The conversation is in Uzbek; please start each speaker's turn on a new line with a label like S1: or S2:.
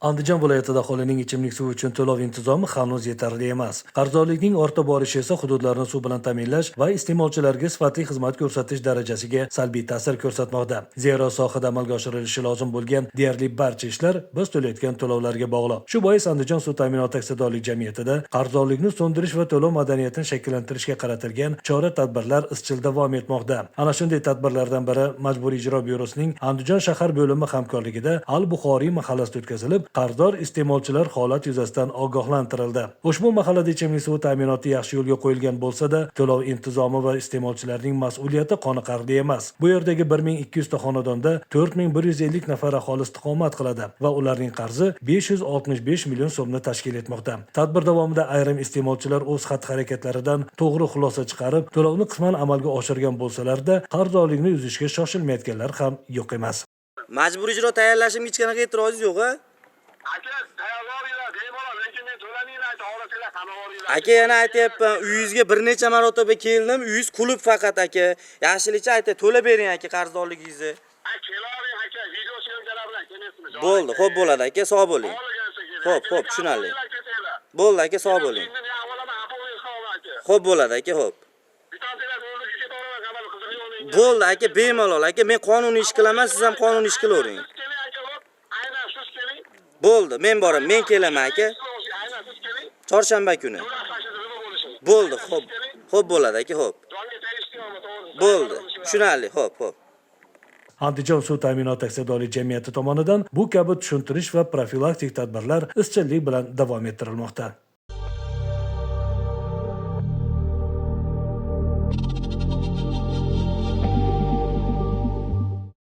S1: Andijon viloyatida aholining ichimlik suvi uchun to'lov intizomi hanuz yetarli emas. Qarzdorlikning ortib borishi esa hududlarni suv bilan ta'minlash va iste'molchilarga sifatli xizmat ko'rsatish darajasiga salbiy ta'sir ko'rsatmoqda. Zero sohada amalga oshirilishi lozim bo'lgan deyarli barcha ishlar biz to'layotgan to'lovlarga bog'liq. Shu bois Andijon suv ta'minoti aksiyadorlik jamiyatida qarzdorlikni so'ndirish va to'lov madaniyatini shakllantirishga qaratilgan chora-tadbirlar izchil davom etmoqda. Ana shunday tadbirlardan biri Majburiy ijro byurosining Andijon shahar bo'limi hamkorligida Al-Buxoriy mahallasida o'tkazilib, qarzdor iste'molchilar holat yuzasidan ogohlantirildi. Ushbu mahallada ichimlik suvi ta'minoti yaxshi yo'lga qo'yilgan bo'lsa-da, to'lov intizomi va iste'molchilarning mas'uliyati qoniqarli emas. Bu yerdagi 1200 ta xonadonda 4150 nafar aholi istiqomat qiladi va ularning qarzi 565 million so'mni tashkil etmoqda. Tadbir davomida ayrim iste'molchilar o'z xatti-harakatlaridan to'g'ri xulosa chiqarib, to'lovni qisman amalga oshirgan bo'lsalarda, qarzdorlikni uzishga shoshilmayotganlar ham yo'q emas.
S2: Majburiy ijro tayyorlashimga hech qanaqa e'tiroz yo'q, a?
S3: Aka, tayyorlaringlar, bemalol, lekin men to'laninglar ayta olasizlar, qanaveringlar.
S2: Aka, yana aytyapman, uyingizga bir necha marotaba keldim, uyingiz qulib faqat aka. Yaxshilicha ayta, to'lab bering aka qarzdorligingizni.
S3: Kelavering aka, video syomkalar bilan kelmaysizmi?
S2: Bo'ldi, xo'p bo'ladi aka, sog' bo'ling. Xo'p, tushunarli. Bo'ldi aka, sog' bo'ling. Xo'p bo'ladi aka, xo'p. Bo'ldi aka, bemalol aka, men qonuniy ish qilaman, siz ham qonuniy ish qilavering. Bo'ldi, men boraman, men kelaman aka. Chorshanba kuni. Bo'ldi, xo'p. Xo'p bo'ladi aka, xo'p. Bo'ldi, tushunarli, xo'p.
S1: Andijon suv ta'minoti aksiyadorlik jamiyati tomonidan bu kabi tushuntirish va profilaktik tadbirlar izchillik bilan davom ettirilmoqda.